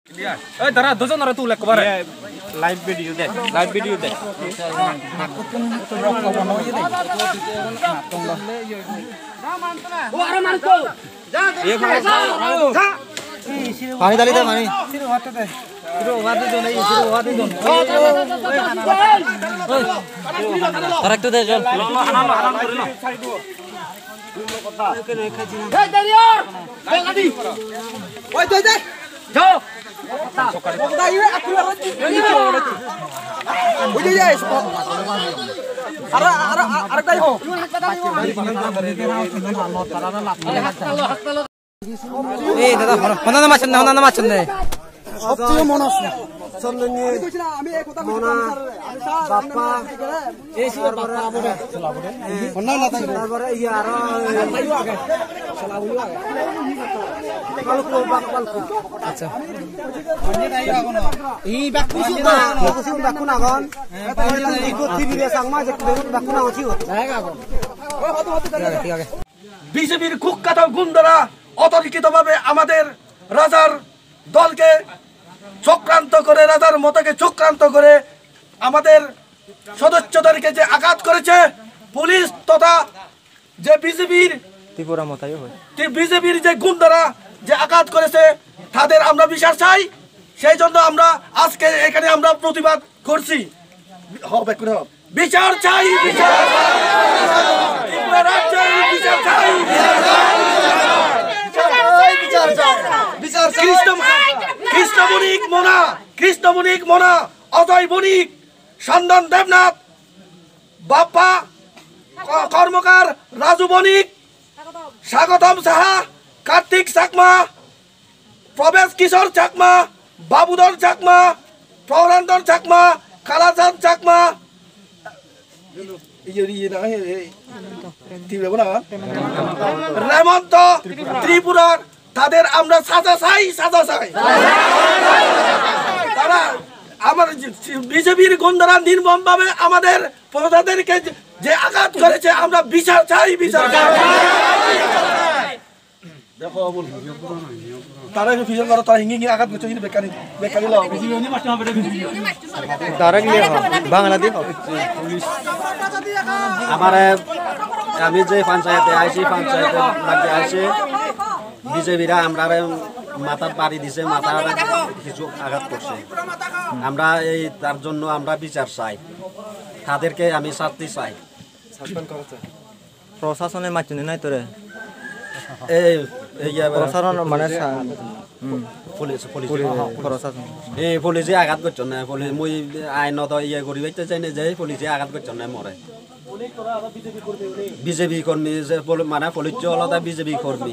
Eh, darah dosen orang tu lek kabar. Live video deh, live video deh. पानी डाली दे पानी तरक तो दे चल Eh, dadah, mana macamnya? সবচেয়ে মনস চন্দনী মনা বাপ্পা তারপরে ইয়ারা আচ্ছা এই বাকুন আগন টিভি সাংমা যে বাকুন আছি বিজেপির কুখ্যাত গুন্ডারা অতর্কিতভাবে আমাদের রাজার দলকে চক্রান্ত করে রাজার মতকে চক্রান্ত করে আমাদের সদস্যদেরকে যে আঘাত করেছে পুলিশ তথা যে বিজেপির ত্রিপুরা মতাই হয় বিজেপির যে গুন্ডারা যে আঘাত করেছে তাদের আমরা বিচার চাই সেই জন্য আমরা আজকে এখানে আমরা প্রতিবাদ করছি বিচার চাই ত্রিপুরা রাজ্যের বিচার চাই কৃষ্ণ বণিক মোনা অজয় বণিক সন্দন দেবনাথ বাপ্পা কর্মকার রাজু বণিক স্বাগতম সাহা কার্তিক চাকমা প্রবেশ কিশোর চাকমা বাবুধর চাকমা প্রহরান্দর চাকমা কালাচাঁদ চাকমা রেমন্ত ত্রিপুরার তাদের আমরা সাজা চাই তারা আমার বিজেপির গুন্ডারা নির্মম ভাবে আমাদের প্রজাদেরকে যে আঘাত করেছে আমরা বিচার চাই দেখো তারা ফিজন করো তারা হিঙ্গি আঘাত করছে কিন্তু বেকারি বাংলাদেশ আমার আমি যে পঞ্চায়েতে আইছি পঞ্চায়েতে লাগে আইছি বিজেপিরা আমরা মাথার বাড়ি দিছে মাথার কিছু আঘাত করছে আমরা এই তার জন্য আমরা বিচার চাই তাদেরকে আমি শাস্তি চাই প্রশাসনের মাধ্যমে নাই তোরে এই প্রশাসন মানে পুলিশে আঘাত করছ না পুলিশ মুই আইনত ইয়ে করি বাইতে চাই না যে পুলিশে আঘাত করছ না মরে বিজেপি কর্মী যে মানে পুলিশ আলাদা বিজেপি কর্মী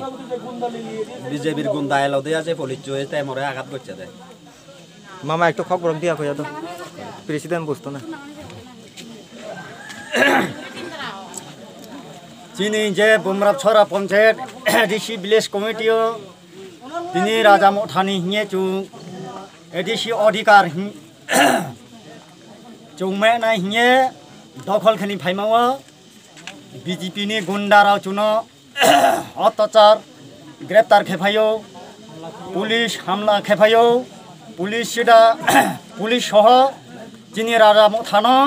বিজেপির গুন্ডা আলাদা আছে পুলিশ তাই মরে আঘাত করছে দেয় মামা একটু খবর দিয়া কইয়া তো প্রেসিডেন্ট বুঝতো না চিনি যে বুমরা ছড়া পঞ্চায়েত ডিসি ভিলেজ কমিটিও তিনি রাজা মথানি হিয়ে চু এডিসি অধিকার চৌমে নাই হিয়ে দখল খানি ফাইমাও বিজেপি नि गुंडाराव चुनो अत्याचार ग्रेप्तार खेफायो पुलिस हमला खेफायो पुलिस सिदा पुलिस सह चिनी राजा मथानो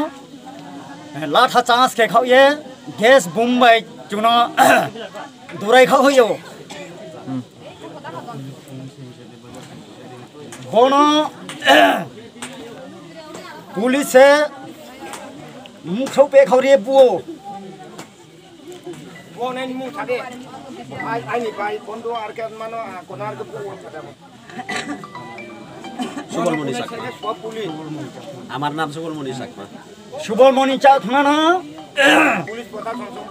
लाठा चांस खेखायो गैस बुमबाय चुनो दुराय खायो बोनो पुलिस से मुखौ पे खौरे बुओ সুবলমণি চাকমা আমার নাম সুবলমণি চাকমা सुबलमणि चाकमा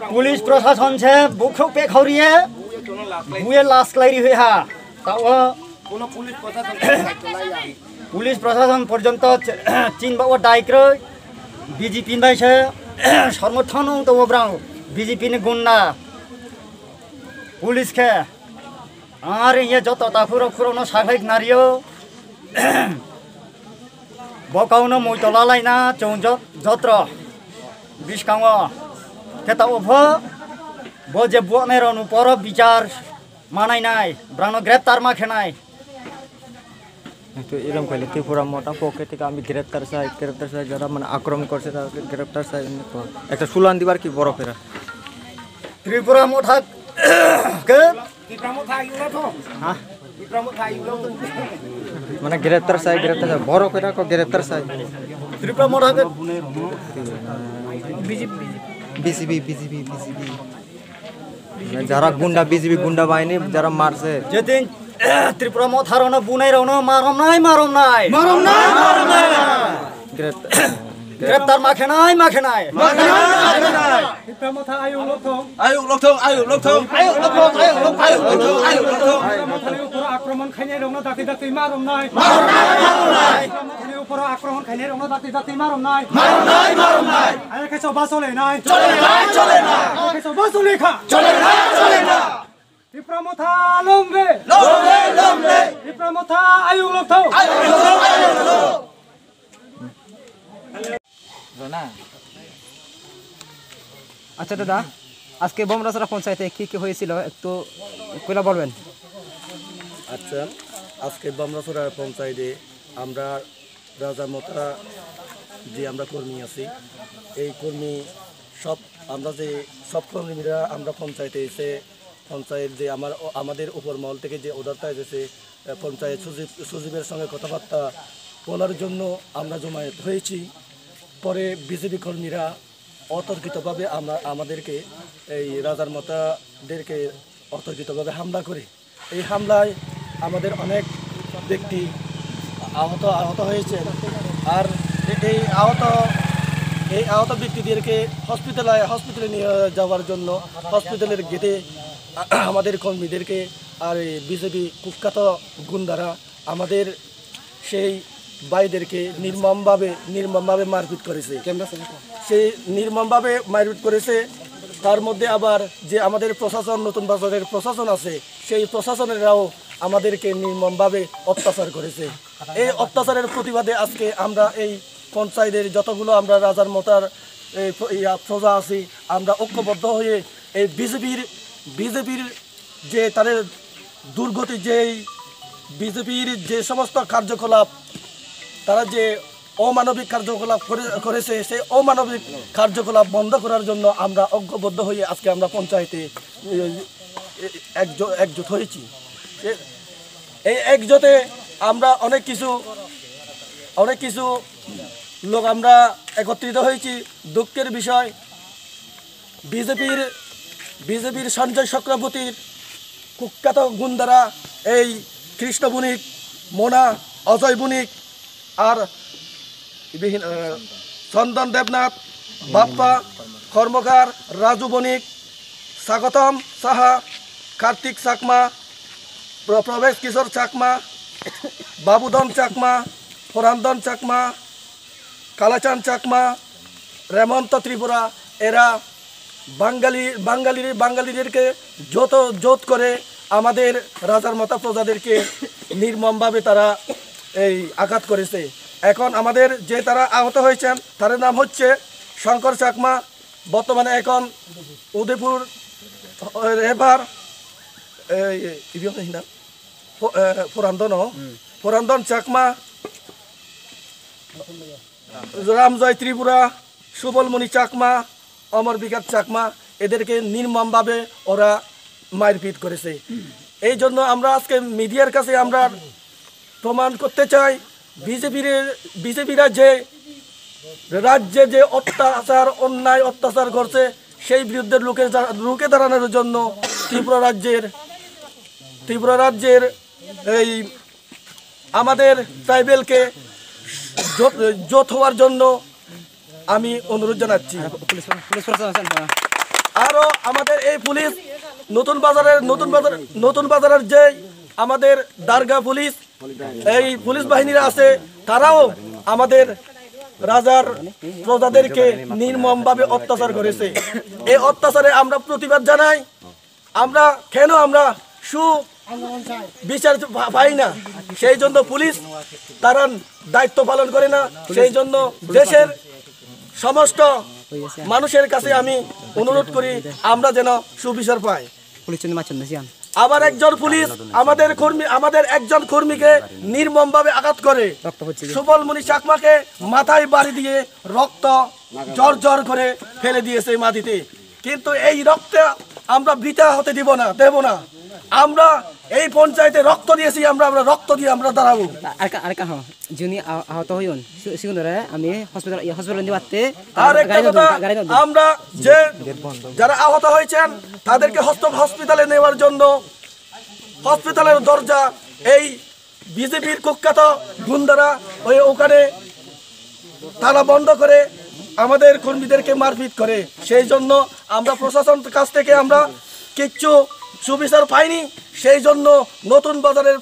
पुलिस प्रशासन से बुखौ पे खौरिए बुए लाश लाइरी हुई हा ताओ पुलिस प्रशासन पर्यंत चीन बाओ डाइक्र बीजेपी बाई से समर्थन तो ब्राउ बीजेपी ने गुन्ना पुलिस के आर ये जत ताफुरो खुरोनो साखै नारियो बकाउनो मैतला लाइना चौज जत्र बिस्काङ केता उफ बजे बनेरनु पर विचार मानायनाय ब्रानो ग्रेप्तार मा खेनाय তো এরকম কইলে ত্রিপুরা মোটা পক্ষে থেকে আমি গ্রেপ্তার চাই যারা মানে আক্রমণ করছে তাদেরকে গ্রেপ্তার চাই তো একটা সুলান দিবার কি বড় ফেরা ত্রিপুরা মোঠা কে মানে গ্রেপ্তার চাই বড় ফেরা কো গ্রেপ্তার চাই ত্রিপুরা মোঠা কে বিজেপি যারা গুন্ডা বিজেপি গুন্ডা বাহিনী যারা মারছে যেদিন ত্রিপুরা মোঠা রনো বুনাই রনো মারম নাই গ্রেপ্তার মাখে নাই আক্রমণ খাইনে রং দাঁতি মারম নাই উপর আক্রমণ খাইনে রং দাঁতি মারম নাই আরে কেসো বাসলে নাই কেসো বাসলে খা ত্রিপুরা লম্বে ত্রিপুরা আয়ু লক্ষ্য আচ্ছা দাদা আজকে বোমরাছড়া পঞ্চায়েতে কি হয়েছিল একটু কইলা বলবেন। আচ্ছা, আজকে বামরাছড়া পঞ্চায়েতে আমরা রাজামতা যে আমরা কর্মী আছি এই কর্মী আমরা যে সব কর্মীরা আমরা পঞ্চায়েতে এসে পঞ্চায়েত যে আমাদের উপর মহল থেকে যে অর্ডারটা এসেছে পঞ্চায়েত সচিবের সঙ্গে কথাবার্তা বলার জন্য আমরা জমায়েত হয়েছি। পরে বিজেপি কর্মীরা অতর্কিতভাবে আমাদেরকে এই রাজার মাতাদেরকে অতর্কিতভাবে হামলা করে এই হামলায় আমাদের অনেক ব্যক্তি আহত হয়েছে। আর এই আহত ব্যক্তিদেরকে হসপিটালে নিয়ে যাওয়ার জন্য হসপিটালের গেটে আমাদের কর্মীদেরকে আর বিজেপি কুখ্যাত গুন্ডারা আমাদের সেই ভাইদেরকে নির্মমভাবে মারপিট করেছে। সেই নির্মমভাবে মারপিট করেছে। তার মধ্যে আবার যে আমাদের প্রশাসন নতুন বাজারের প্রশাসন আছে সেই প্রশাসনেরাও আমাদেরকে নির্মমভাবে অত্যাচার করেছে। এই অত্যাচারের প্রতিবাদে আজকে আমরা এই পঞ্চায়েতের যতগুলো আমরা রাজার মতার প্রজা আছি আমরা ঐক্যবদ্ধ হয়ে এই বিজেপির যে তাদের দুর্গতি বিজেপির যে সমস্ত কার্যকলাপ তারা যে অমানবিক কার্যকলাপ করেছে সেই অমানবিক কার্যকলাপ বন্ধ করার জন্য আমরা ঐক্যবদ্ধ হয়ে আজকে আমরা পঞ্চায়েতে একজোট হয়েছি। এই একজোটে আমরা অনেক কিছু লোক আমরা একত্রিত হয়েছি। দুঃখের বিষয় বিজেপির সঞ্জয় চক্রবর্তীর কুখ্যাত গুন্ডারা এই কৃষ্ণ বণিক, মোনা, অজয় বণিক আর চন্দন দেবনাথ, বাপ্পা কর্মকার, রাজু বণিক, স্বাগতম সাহা, কার্তিক চাকমা, প্রবেশ কিশোর চাকমা, বাবুধন চাকমা, ফরান্দন চাকমা, কালাচাঁদ চাকমা, রেমন্ত ত্রিপুরা এরা বাঙালিদেরকে জোট করে আমাদের রাজার মাতা প্রজাদেরকে নির্মমভাবে তারা এই আঘাত করেছে। এখন আমাদের যে তারা আহত হয়েছেন তার নাম হচ্ছে শঙ্কর চাকমা, বর্তমানে এখন উদয়পুর রেভার ফরান্দন চাকমা, রামজয় ত্রিপুরা, সুবলমণি চাকমা, অমর বিকাশ চাকমা এদেরকে নির্মমভাবে ওরা মারপিট করেছে। এই জন্য আমরা আজকে মিডিয়ার কাছে আমরা প্রমাণ করতে চাই বিজেপিরা যে রাজ্যে যে অন্যায় অত্যাচার করছে সেই বিরুদ্ধে রুখে দাঁড়ানোর জন্য ত্রিপুরা রাজ্যের এই আমাদের ট্রাইবেলকে জোট হওয়ার জন্য আমি অনুরোধ জানাচ্ছি। আরও আমাদের এই পুলিশ নতুন বাজারের যে আমাদের দারগা পুলিশ এই পুলিশ বাহিনীরা আছে তারাও আমাদের রাজার প্রজাদেরকে নির্মমভাবে অত্যাচার করেছে। এই অত্যাচারে আমরা প্রতিবাদ জানাই। আমরা বিচার পাই না, সেই জন্য পুলিশ তারা দায়িত্ব পালন করে না। সেই জন্য দেশের সমস্ত মানুষের কাছে আমি অনুরোধ করি আমরা যেন সুবিচার পাই। আবার একজন পুলিশ আমাদের একজন কর্মীকে নির্মমভাবে আঘাত করে সুবলমণি চাকমাকে মাথায় বাড়ি দিয়ে রক্ত জর্জর করে ফেলে দিয়েছে মাটিতে। কিন্তু এই রক্তে আমরা বৃথা হতে দেব না। আমরা এই পঞ্চায়েতে রক্ত দিয়েছি, আমরা রক্ত দিয়ে আমরা দাঁড়াবো। আরেকটা যিনি আহত হইন সিগুনরে আমি হসপিটাল নিবাতে আর একটা কথা, আমরা যে যারা আহত হয়েছেন তাদেরকে হসপিটালে নেওয়ার জন্য হসপিটালের দরজা এই বিজেপির কুখ্যাত গুন্ডারা ওখানে তালা বন্ধ করে আমাদের কর্মীদেরকে মারপিট করে। সেই জন্য আমরা প্রশাসনের কাছ থেকে আমরা কিচ্ছু সুবিচার পাইনি। সেই জন্য নতুন বাজারের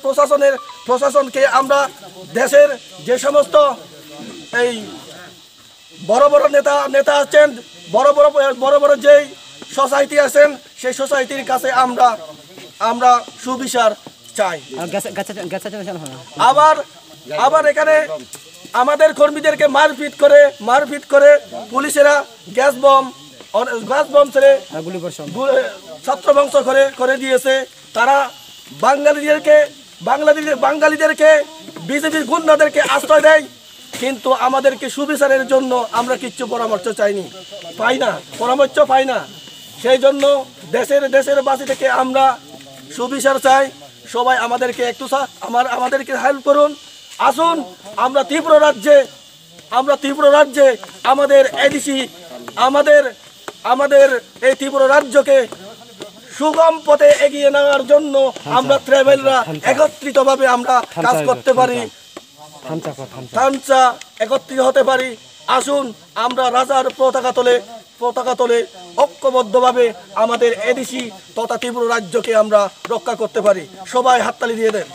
প্রশাসনকে আমরা দেশের যে সমস্ত এই বড় বড় নেতা আছেন, বড় বড় যেই সোসাইটি আছেন, সেই সোসাইটির কাছে আমরা সুবিচার চাই। আবার এখানে আমাদের কর্মীদেরকে মারপিট করে পুলিশেরা গ্যাস বম ছেড়ে ছত্রভঙ্গ করে দিয়েছে। তারা বাঙালিদেরকে বিজেপির গুন্ডাদেরকে আশ্রয় দেয়, কিন্তু আমাদেরকে সুবিচারের জন্য আমরা কিচ্ছু পরামর্শ পাই না। সেই জন্য দেশের বাসী থেকে আমরা সুবিচার চাই। সবাই আমাদেরকে আমাদেরকে হেল্প করুন। আসুন আমরা ত্রিপুরা রাজ্যে আমাদের এডিসি আমাদের এই ত্রিপুরা রাজ্যকে সুগম পথে এগিয়ে নেওয়ার জন্য আমরা ট্রাইবেলরা একত্রিতভাবে আমরা কাজ করতে পারি, একত্রিত হতে পারি। আসুন আমরা রাজার পতাকা তোলে ঐক্যবদ্ধভাবে আমাদের এডিসি তথা ত্রিপুরা রাজ্যকে আমরা রক্ষা করতে পারি। সবাই হাততালি দিয়ে দেন।